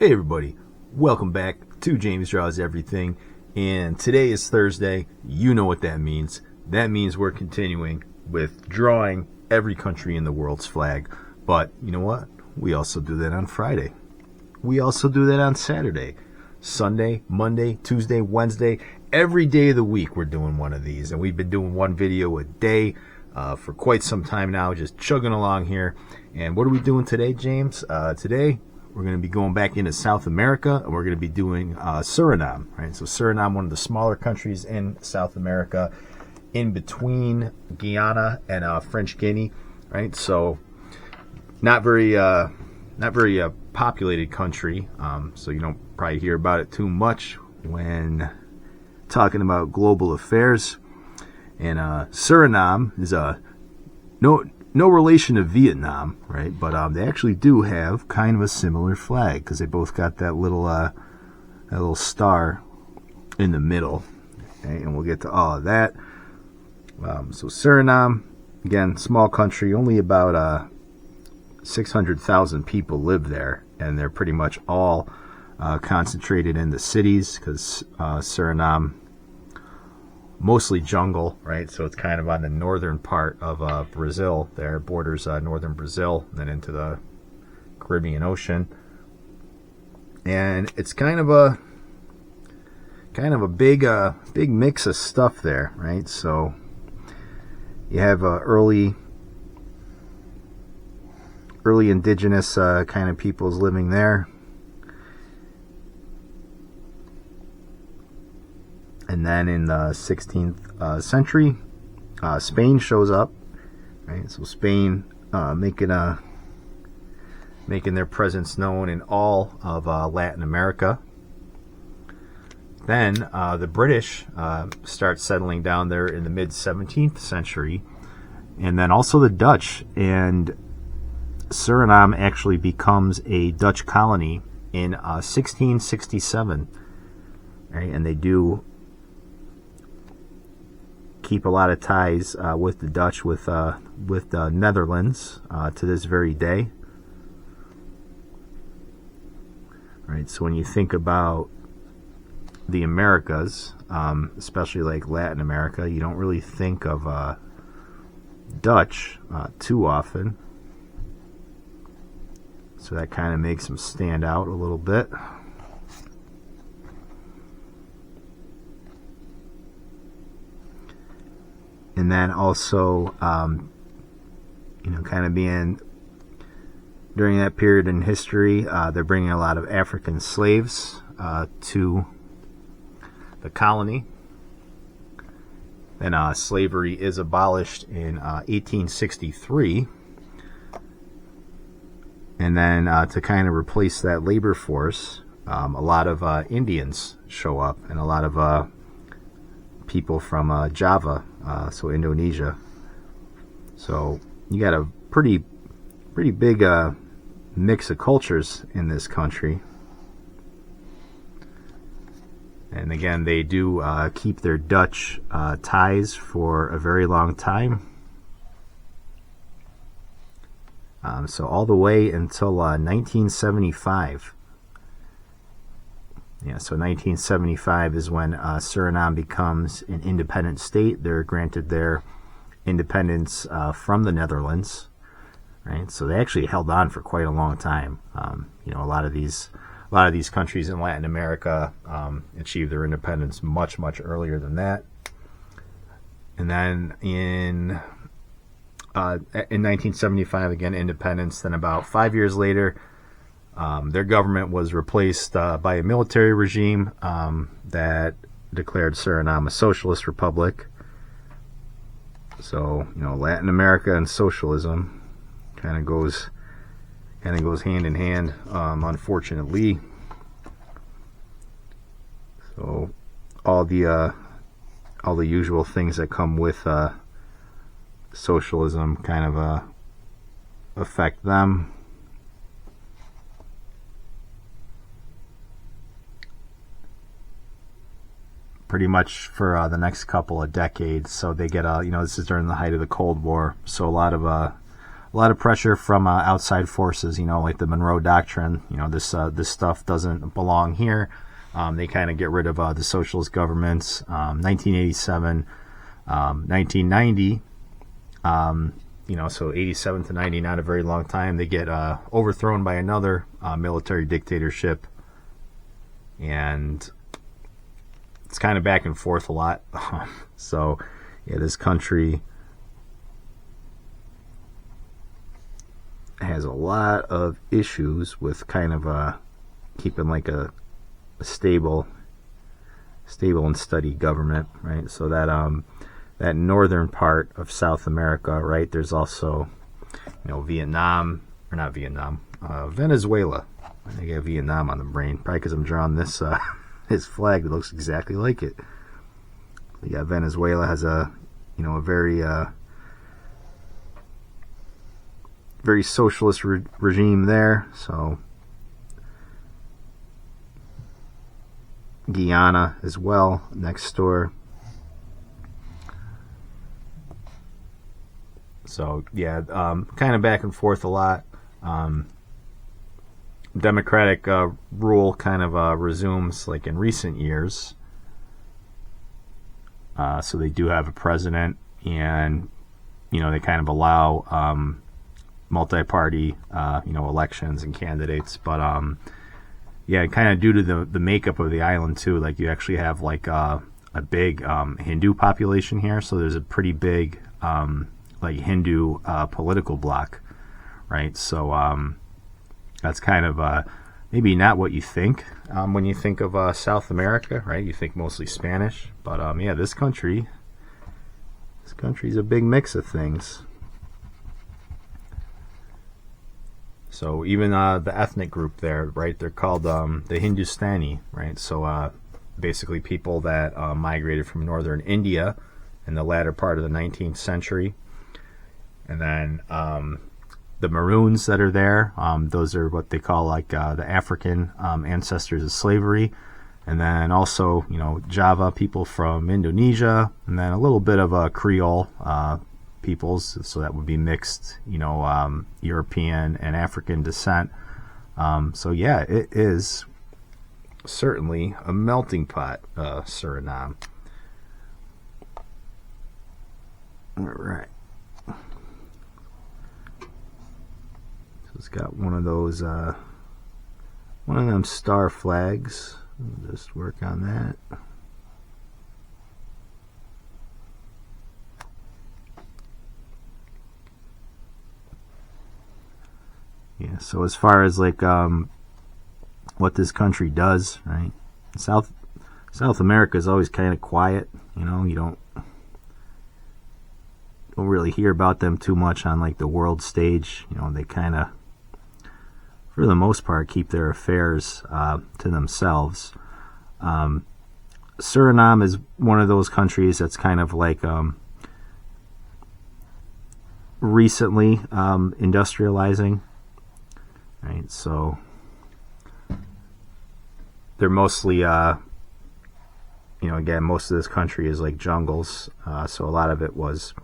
Hey everybody, welcome back to James Draws Everything, and today is Thursday. You know what that means. That means we're continuing with drawing every country in the world's flag. But you know what? We also do that on Friday. We also do that on Saturday, Sunday, Monday, Tuesday, Wednesday. Every day of the week we're doing one of these, and we've been doing one video a day for quite some time now, just chugging along here. And what are we doing today, James? Today we're going to be going back into South America, and we're going to be doing Suriname, right? So Suriname, one of the smaller countries in South America, in between Guyana and French Guinea, right? So not very populated country, so you don't probably hear about it too much when talking about global affairs. And Suriname is no relation to Vietnam, right? But they actually do have kind of a similar flag because they both got that little star in the middle. Okay? And we'll get to all of that. So Suriname, again, small country, only about 600,000 people live there, and they're pretty much all concentrated in the cities because Suriname, mostly jungle, right? So it's kind of on the northern part of Brazil. There borders northern Brazil, and then into the Caribbean Ocean, and it's kind of a big mix of stuff there, right? So you have early indigenous kind of peoples living there. And then in the 16th century, Spain shows up, right? So Spain making their presence known in all of Latin America. Then the British start settling down there in the mid 17th century, and then also the Dutch. And Suriname actually becomes a Dutch colony in 1667, right? And they do keep a lot of ties with the Dutch, with the Netherlands to this very day. Right. So when you think about the Americas, especially like Latin America, you don't really think of Dutch too often. So that kind of makes them stand out a little bit. And then also, kind of being during that period in history, they're bringing a lot of African slaves to the colony. Then slavery is abolished in 1863. And then to kind of replace that labor force, a lot of Indians show up, and a lot of people from Java, so Indonesia. So you got a pretty big mix of cultures in this country. And again, they do keep their Dutch ties for a very long time. So all the way until 1975. Yeah, so 1975 is when Suriname becomes an independent state. They're granted their independence from the Netherlands, right? So they actually held on for quite a long time. A lot of these countries in Latin America achieved their independence much earlier than that. And then in 1975, again, independence. Then about 5 years later, their government was replaced by a military regime that declared Suriname a socialist republic. So, Latin America and socialism kind of goes hand in hand, unfortunately. So, all the usual things that come with socialism kind of affect them. Pretty much for the next couple of decades. So they get this is during the height of the Cold War. So a lot lot of pressure from outside forces, like the Monroe Doctrine. This stuff doesn't belong here. They kind of get rid of the socialist governments. 1987, 1990, so 87 to 90, not a very long time. They get overthrown by another military dictatorship, and it's kind of back and forth a lot. So, yeah, this country has a lot of issues with kind of keeping like a stable and steady government, right? So that northern part of South America, right? There's also, Venezuela. I got Vietnam on the brain, probably because I'm drawing this his flag that looks exactly like it. Yeah, Venezuela has a very socialist regime there. So Guyana as well, next door. So yeah, kind of back and forth a lot. Democratic rule kind of resumes like in recent years. So they do have a president, and they kind of allow multi-party elections and candidates. But yeah, kind of due to the makeup of the island too, like you actually have like a big Hindu population here. So there's a pretty big like Hindu political bloc, right? So that's kind of maybe not what you think when you think of South America, right? You think mostly Spanish, but yeah, this country's a big mix of things. So even the ethnic group there, right? They're called the Hindustani, right? So basically people that migrated from northern India in the latter part of the 19th century. And then the Maroons that are there, those are what they call like the African ancestors of slavery. And then also, Java people from Indonesia, and then a little bit of Creole peoples, so that would be mixed, European and African descent. So yeah, it is certainly a melting pot, Suriname. All right. So it's got one of those, one of them star flags. We'll just work on that. Yeah, so as far as like what this country does, right? South America is always kind of quiet, you don't really hear about them too much on like the world stage. They kind of, for the most part, keep their affairs to themselves. Suriname is one of those countries that's kind of like recently industrializing. Right, so they're mostly, again, most of this country is like jungles, so a lot of it was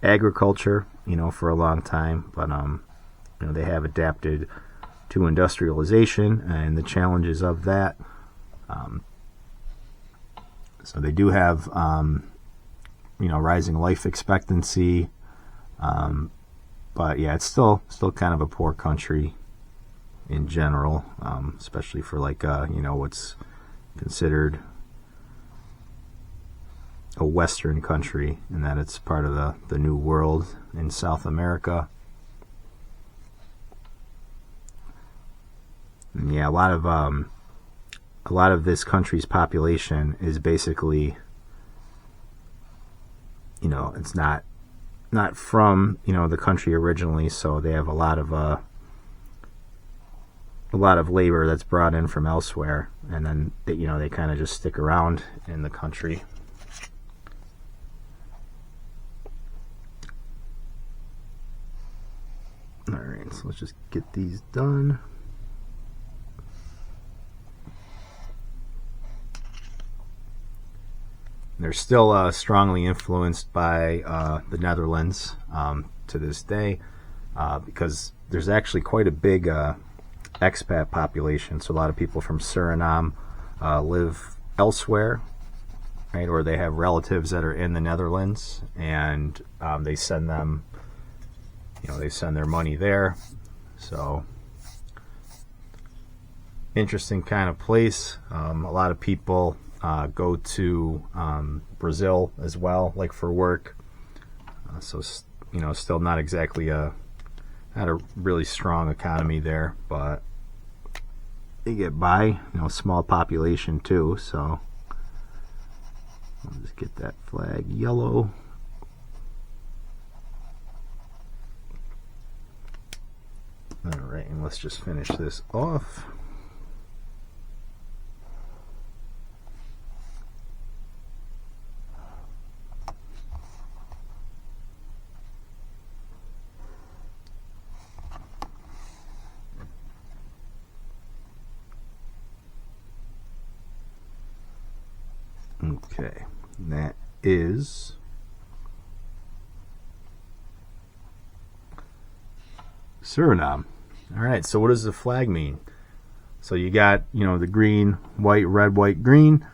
agriculture, for a long time, but they have adapted to industrialization and the challenges of that. So they do have, rising life expectancy, but yeah, it's still kind of a poor country in general, especially for like what's considered a Western country, in that it's part of the New World in South America. And yeah, a lot of this country's population is basically, it's not from the country originally, so they have a lot of labor that's brought in from elsewhere, and then they kind of just stick around in the country. All right, so let's just get these done. They're still strongly influenced by the Netherlands to this day. because there's actually quite a big expat population. So a lot of people from Suriname live elsewhere, right? Or they have relatives that are in the Netherlands, and they send them, they send their money there. So interesting kind of place. A lot of people go to Brazil as well, like for work. So still not exactly not a really strong economy there, but they get by. Small population too. So I'll just get that flag yellow. All right, and let's just finish this off. Okay, that is Suriname. All right, so what does the flag mean? So you got, the green, white, red, white, green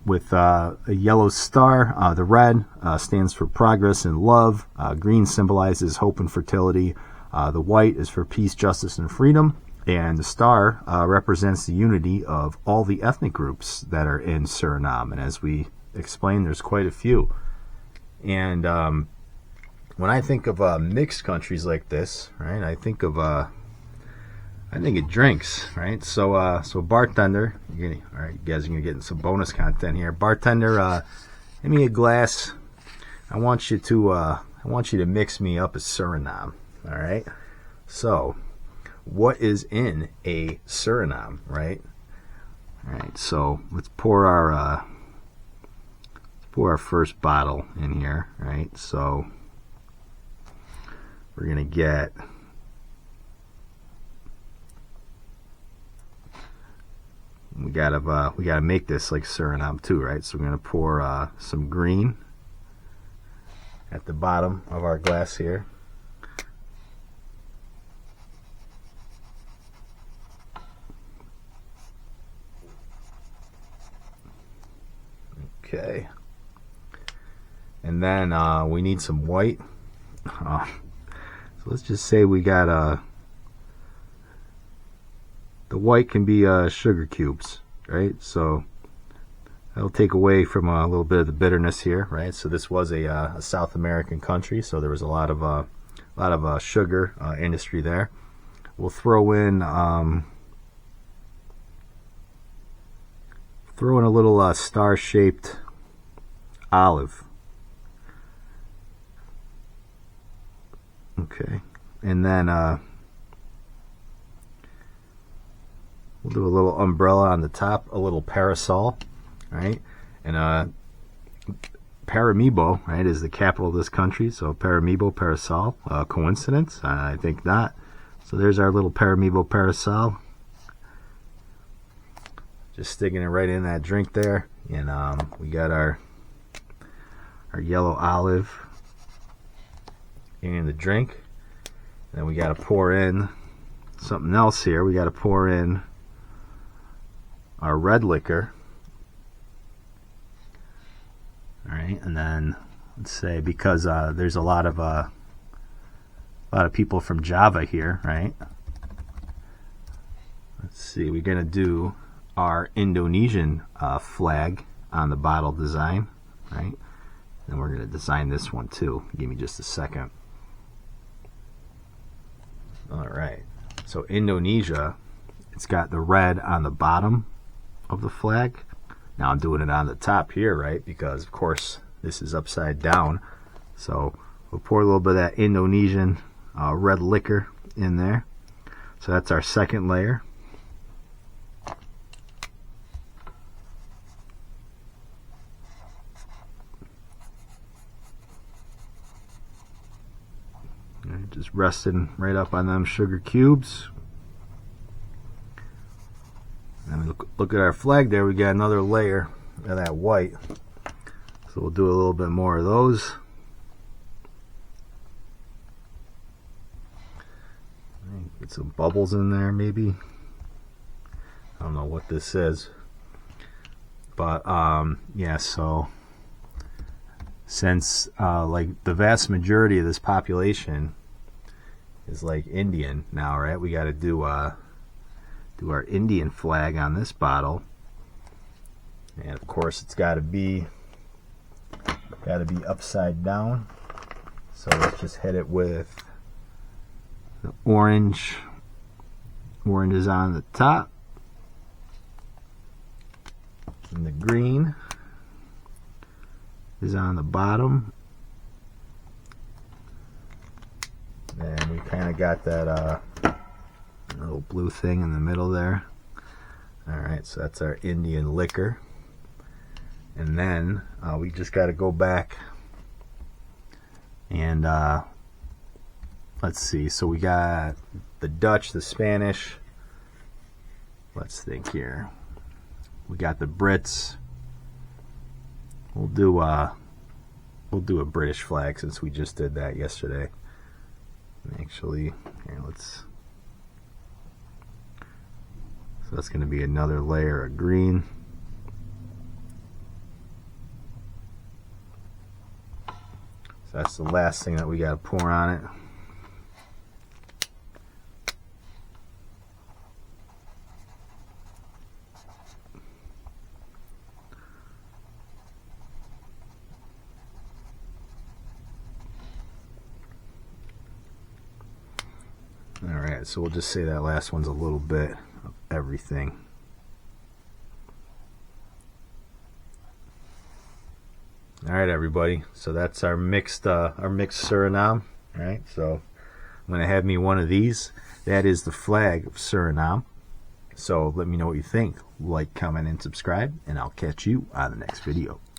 with a yellow star. The red stands for progress and love. Green symbolizes hope and fertility. The white is for peace, justice, and freedom. And the star represents the unity of all the ethnic groups that are in Suriname. And as we explained, there's quite a few. And when I think of mixed countries like this, right, I think of drinks, right? So bartender, all right, you guys are gonna get some bonus content here. Bartender, give me a glass. I want you to mix me up a Suriname. All right. So, what is in a Suriname, right? All right. So let's pour our first bottle in here, right? So we're gonna get. We gotta make this like Suriname too, right? So we're gonna pour some green at the bottom of our glass here. Okay, and then we need some white. So let's just say we got the white can be sugar cubes, right? So that'll take away from a little bit of the bitterness here, right? So this was a South American country, so there was a lot of sugar industry there. We'll throw in a little star-shaped olive. Okay, and then we'll do a little umbrella on the top, a little parasol, right? And Paramaribo, right, is the capital of this country. So Paramaribo, parasol. Coincidence? I think not. So there's our little Paramaribo parasol. Just sticking it right in that drink there. And we got our yellow olive in the drink. And then we got to pour in something else here. We got to pour in our red liquor. All right, and then let's say, because there's a lot of people from Java here, right? Let's see, we're gonna do our Indonesian flag on the bottle design, right? And we're gonna design this one too. Give me just a second. All right, so Indonesia, it's got the red on the bottom of the flag. Now I'm doing it on the top here, right? Because of course this is upside down. So we'll pour a little bit of that Indonesian red liquor in there. So that's our second layer. And just resting right up on them sugar cubes. And look at our flag there. We got another layer of that white. So we'll do a little bit more of those. Get some bubbles in there, maybe. I don't know what this is, but yeah. So since like the vast majority of this population is like Indian now, right? We got to do our Indian flag on this bottle, and of course it's got to be upside down. So let's just hit it with the orange. Orange is on the top, and the green is on the bottom. And we kind of got that little blue thing in the middle there. Alright, so that's our Indian liquor. And then we just got to go back and let's see. So we got the Dutch, the Spanish. Let's think here. We got the Brits. We'll do a British flag since we just did that yesterday. Actually, here, let's. So that's going to be another layer of green. So that's the last thing that we got to pour on it. Alright, so we'll just say that last one's a little bit of everything. Alright, everybody, so that's our mixed Suriname. Alright, so I'm going to have me one of these. That is the flag of Suriname. So let me know what you think. Like, comment, and subscribe, and I'll catch you on the next video.